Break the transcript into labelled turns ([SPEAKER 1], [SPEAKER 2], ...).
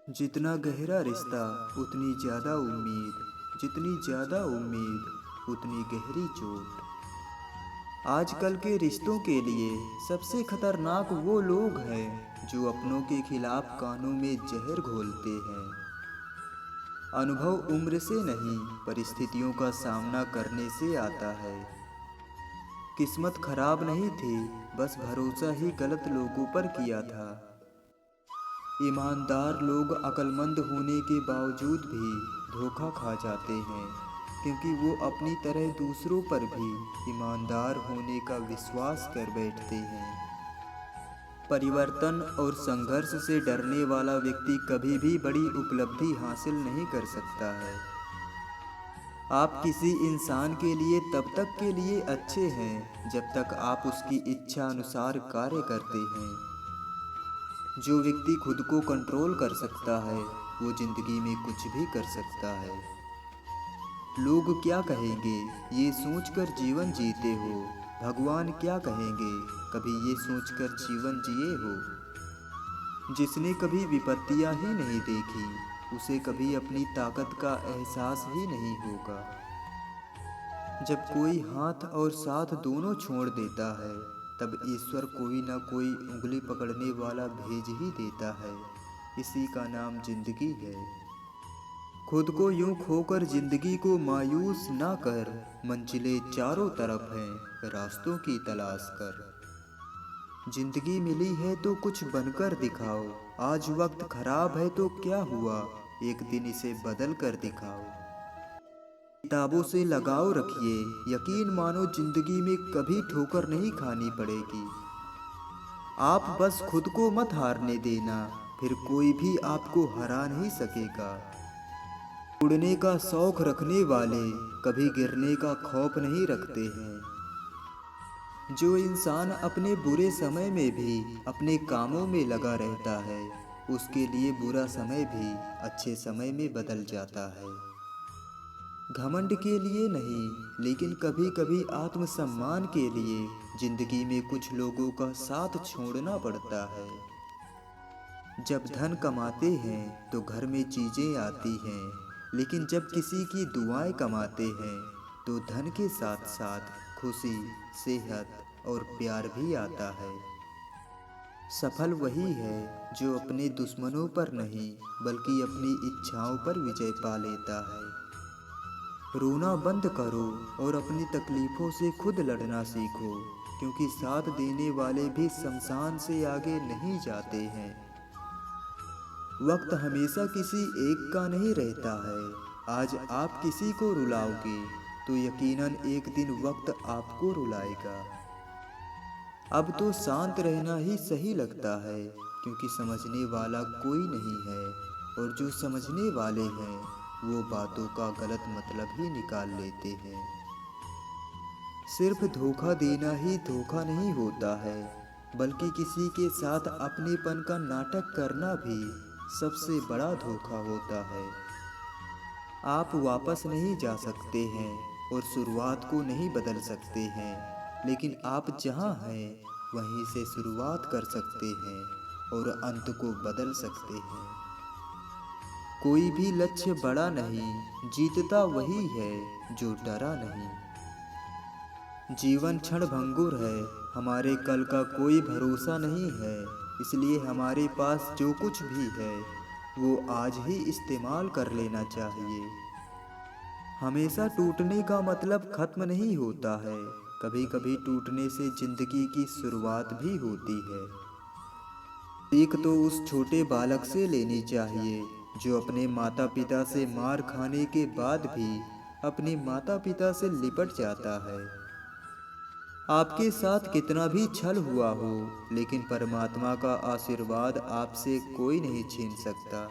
[SPEAKER 1] जितना गहरा रिश्ता उतनी ज़्यादा उम्मीद, जितनी ज़्यादा उम्मीद उतनी गहरी चोट। आजकल के रिश्तों के लिए सबसे खतरनाक वो लोग हैं जो अपनों के खिलाफ कानों में जहर घोलते हैं। अनुभव उम्र से नहीं, परिस्थितियों का सामना करने से आता है। किस्मत खराब नहीं थी, बस भरोसा ही गलत लोगों पर किया था। ईमानदार लोग अक्लमंद होने के बावजूद भी धोखा खा जाते हैं, क्योंकि वो अपनी तरह दूसरों पर भी ईमानदार होने का विश्वास कर बैठते हैं। परिवर्तन और संघर्ष से डरने वाला व्यक्ति कभी भी बड़ी उपलब्धि हासिल नहीं कर सकता है। आप किसी इंसान के लिए तब तक के लिए अच्छे हैं जब तक आप उसकी इच्छा अनुसार कार्य करते हैं। जो व्यक्ति खुद को कंट्रोल कर सकता है वो जिंदगी में कुछ भी कर सकता है। लोग क्या कहेंगे ये सोचकर जीवन जीते हो, भगवान क्या कहेंगे कभी ये सोचकर जीवन जिए हो। जिसने कभी विपत्तियां ही नहीं देखी उसे कभी अपनी ताकत का एहसास ही नहीं होगा। जब कोई हाथ और साथ दोनों छोड़ देता है तब ईश्वर कोई ना कोई उंगली पकड़ने वाला भेज ही देता है। इसी का नाम जिंदगी है। खुद को यूं खोकर जिंदगी को मायूस ना कर, मंजिलें चारों तरफ हैं रास्तों की तलाश कर। जिंदगी मिली है तो कुछ बनकर दिखाओ, आज वक्त खराब है तो क्या हुआ, एक दिन इसे बदल कर दिखाओ। किताबों से लगाव रखिए, यकीन मानो जिंदगी में कभी ठोकर नहीं खानी पड़ेगी। आप बस खुद को मत हारने देना, फिर कोई भी आपको हरा नहीं सकेगा। उड़ने का शौक रखने वाले कभी गिरने का खौफ नहीं रखते हैं। जो इंसान अपने बुरे समय में भी अपने कामों में लगा रहता है उसके लिए बुरा समय भी अच्छे समय में बदल जाता है। घमंड के लिए नहीं, लेकिन कभी कभी आत्मसम्मान के लिए जिंदगी में कुछ लोगों का साथ छोड़ना पड़ता है। जब धन कमाते हैं तो घर में चीजें आती हैं, लेकिन जब किसी की दुआएं कमाते हैं तो धन के साथ साथ खुशी, सेहत और प्यार भी आता है। सफल वही है जो अपने दुश्मनों पर नहीं बल्कि अपनी इच्छाओं पर विजय पा लेता है। रोना बंद करो और अपनी तकलीफों से खुद लड़ना सीखो, क्योंकि साथ देने वाले भी शमशान से आगे नहीं जाते हैं। वक्त हमेशा किसी एक का नहीं रहता है। आज आप किसी को रुलाओगे तो यकीनन एक दिन वक्त आपको रुलाएगा। अब तो शांत रहना ही सही लगता है, क्योंकि समझने वाला कोई नहीं है और जो समझने वाले हैं वो बातों का गलत मतलब ही निकाल लेते हैं। सिर्फ धोखा देना ही धोखा नहीं होता है, बल्कि किसी के साथ अपनेपन का नाटक करना भी सबसे बड़ा धोखा होता है। आप वापस नहीं जा सकते हैं और शुरुआत को नहीं बदल सकते हैं, लेकिन आप जहां हैं वहीं से शुरुआत कर सकते हैं और अंत को बदल सकते हैं। कोई भी लक्ष्य बड़ा नहीं, जीतता वही है जो डरा नहीं। जीवन क्षणभंगुर है, हमारे कल का कोई भरोसा नहीं है, इसलिए हमारे पास जो कुछ भी है वो आज ही इस्तेमाल कर लेना चाहिए। हमेशा टूटने का मतलब खत्म नहीं होता है, कभी कभी टूटने से जिंदगी की शुरुआत भी होती है। सीख तो उस छोटे बालक से लेनी चाहिए जो अपने माता पिता से मार खाने के बाद भी अपने माता पिता से लिपट जाता है। आपके साथ कितना भी छल हुआ हो, लेकिन परमात्मा का आशीर्वाद आपसे कोई नहीं छीन सकता।